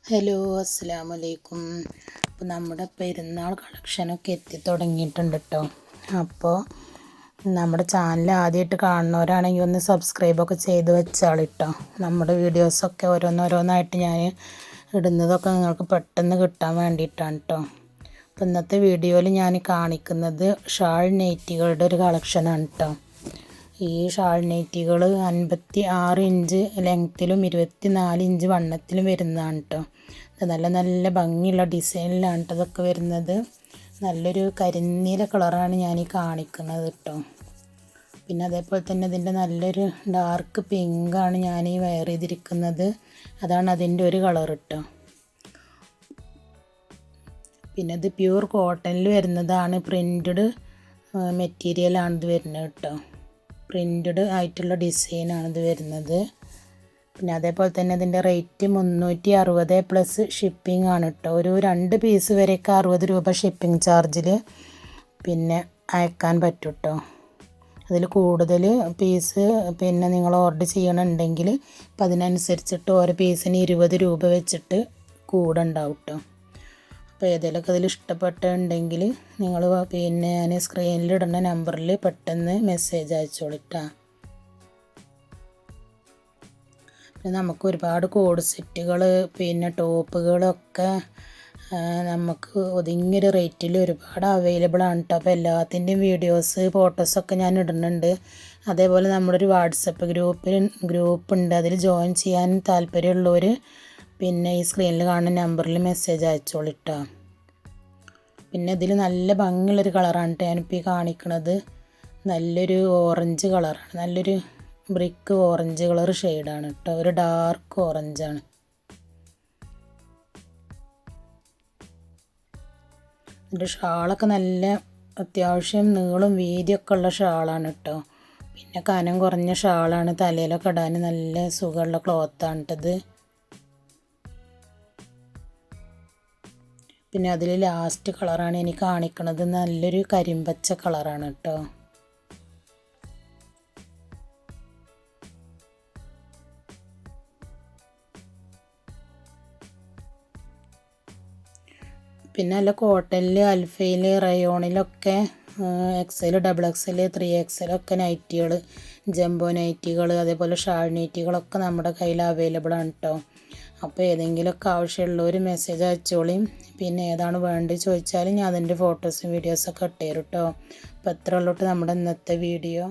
Hello അസ്സലാമു അലൈക്കും. അപ്പോൾ നമ്മുടെ പെരുന്നാൾ കളക്ഷനൊക്കെ എത്തി തുടങ്ങിയിട്ടുണ്ട് കേട്ടോ. അപ്പോൾ നമ്മുടെ ചാനൽ ആദ്യമായിട്ട് കാണുന്നവരാണെങ്കിൽ ഒന്ന് സബ്സ്ക്രൈബൊക്കെ ചെയ്ത് വെച്ചാൽ കേട്ടോ. നമ്മുടെ വീഡിയോസൊക്കെ ഓരോന്നോരോന്നായിട്ട് ഞാൻ ഇടുന്നതൊക്കെ നിങ്ങൾക്ക് പെട്ടെന്ന് കിട്ടാൻ വേണ്ടിയിട്ടാണ് കേട്ടോ. അപ്പോൾ ഇന്നത്തെ വീഡിയോയിൽ ഞാൻ കാണിക്കുന്നത് ഷാൾ നൈറ്റികളുടെ ഒരു കളക്ഷനാണ് കേട്ടോ. ഈ ഷാൾ നൈറ്റികൾ 56 ഇഞ്ച് ലെങ്ത്തിലും 24 ഇഞ്ച് വണ്ണത്തിലും വരുന്നതാണ് കേട്ടോ. നല്ല നല്ല ഭംഗിയുള്ള ഡിസൈനിലാണ് കേട്ടോ ഇതൊക്കെ വരുന്നത്. നല്ലൊരു കരിനീല കളറാണ് ഞാൻ ഈ കാണിക്കുന്നത് കേട്ടോ. പിന്നെ അതേപോലെ തന്നെ ഇതിൻ്റെ നല്ലൊരു ഡാർക്ക് പിങ്കാണ് ഞാൻ ഈ വെയർ ചെയ്തിരിക്കുന്നത്. അതാണ് അതിൻ്റെ ഒരു കളർ കേട്ടോ. പിന്നെ ഇത് പ്യൂർ കോട്ടണിൽ വരുന്നതാണ്. പ്രിൻറ്റഡ് മെറ്റീരിയലാണ് ഇത് വരുന്നത് കേട്ടോ. പ്രിൻറ്റഡ് ആയിട്ടുള്ള ഡിസൈനാണിത് വരുന്നത്. പിന്നെ അതേപോലെ തന്നെ ഇതിൻ്റെ റേറ്റ് 360 പ്ലസ് ഷിപ്പിംഗ് ആണ് കേട്ടോ. ഒരു 2 പീസ് വരെയൊക്കെ 60 രൂപ ഷിപ്പിംഗ് ചാർജിൽ പിന്നെ അയക്കാൻ പറ്റും കേട്ടോ. അതിൽ കൂടുതൽ പീസ് പിന്നെ നിങ്ങൾ ഓർഡർ ചെയ്യണമെന്നുണ്ടെങ്കിൽ അപ്പം അതിനനുസരിച്ചിട്ട് ഓരോ പീസിന് 20 രൂപ വെച്ചിട്ട് കൂടെ ഉണ്ടാവും കേട്ടോ. അപ്പോൾ ഏതെങ്കിലുമൊക്കെ അതിൽ ഇഷ്ടപ്പെട്ടുണ്ടെങ്കിൽ നിങ്ങൾ പിന്നെ ഞാൻ സ്ക്രീനിലിടുന്ന നമ്പറിൽ പെട്ടെന്ന് മെസ്സേജ് അയച്ചോളിട്ടാ. പിന്നെ നമുക്ക് ഒരുപാട് കോഡ് സെറ്റുകൾ പിന്നെ ടോപ്പുകളൊക്കെ നമുക്ക് ഒതുങ്ങിയൊരു റേറ്റിൽ ഒരുപാട് അവൈലബിൾ ആണ് കേട്ടോ. അപ്പോൾ എല്ലാത്തിൻ്റെയും വീഡിയോസ് ഫോട്ടോസൊക്കെ ഞാൻ ഇടുന്നുണ്ട്. അതേപോലെ നമ്മുടെ ഒരു വാട്സപ്പ് ഗ്രൂപ്പുണ്ട്. അതിൽ ജോയിൻ ചെയ്യാൻ താല്പര്യമുള്ളവർ പിന്നെ ഈ സ്ക്രീനിൽ കാണുന്ന നമ്പറിൽ മെസ്സേജ് അയച്ചോളിട്ടോ. പിന്നെ ഇതിൽ നല്ല ഭംഗിയുള്ളൊരു കളറാണ് കേട്ടോ ഞാനിപ്പോൾ ഈ കാണിക്കുന്നത്. നല്ലൊരു ഓറഞ്ച് കളറാണ്. നല്ലൊരു ബ്രിക്ക് ഓറഞ്ച് കളർ ഷെയ്ഡാണ് കേട്ടോ. ഒരു ഡാർക്ക് ഓറഞ്ചാണ്. ഇതിൻ്റെ ഷാളൊക്കെ നല്ല അത്യാവശ്യം നീളം വീതിയൊക്കെ ഉള്ള ഷാളാണ് കേട്ടോ. പിന്നെ കനം കുറഞ്ഞ ഷാളാണ്. തലയിലൊക്കെ ഇടാൻ നല്ല സുഖമുള്ള ക്ലോത്താണ് കേട്ടത്. പിന്നെ അതിൽ ലാസ്റ്റ് കളറാണ് എനിക്ക് കാണിക്കുന്നത്. നല്ലൊരു കരിമ്പച്ച കളറാണ് കേട്ടോ. പിന്നെ നല്ല കോട്ടണിൽ അൽഫയിൽ റയോണിലൊക്കെ XL, XXL, 3XL ഒക്കെ നൈറ്റികൾ, ജംബോ നൈറ്റികൾ, അതേപോലെ ഷാൾ നൈറ്റികളൊക്കെ നമ്മുടെ കയ്യിൽ അവൈലബിൾ ആണ് കേട്ടോ. അപ്പോൾ ഏതെങ്കിലുമൊക്കെ ആവശ്യമുള്ളവർ മെസ്സേജ് അയച്ചോളിയും. പിന്നെ ഏതാണ് വേണ്ടത് ചോദിച്ചാൽ ഞാൻ അതിൻ്റെ ഫോട്ടോസും വീഡിയോസൊക്കെ ഇട്ടുതരും കേട്ടോ. അപ്പോൾ അത്ര ഉള്ളൂ നമ്മുടെ ഇന്നത്തെ വീഡിയോ.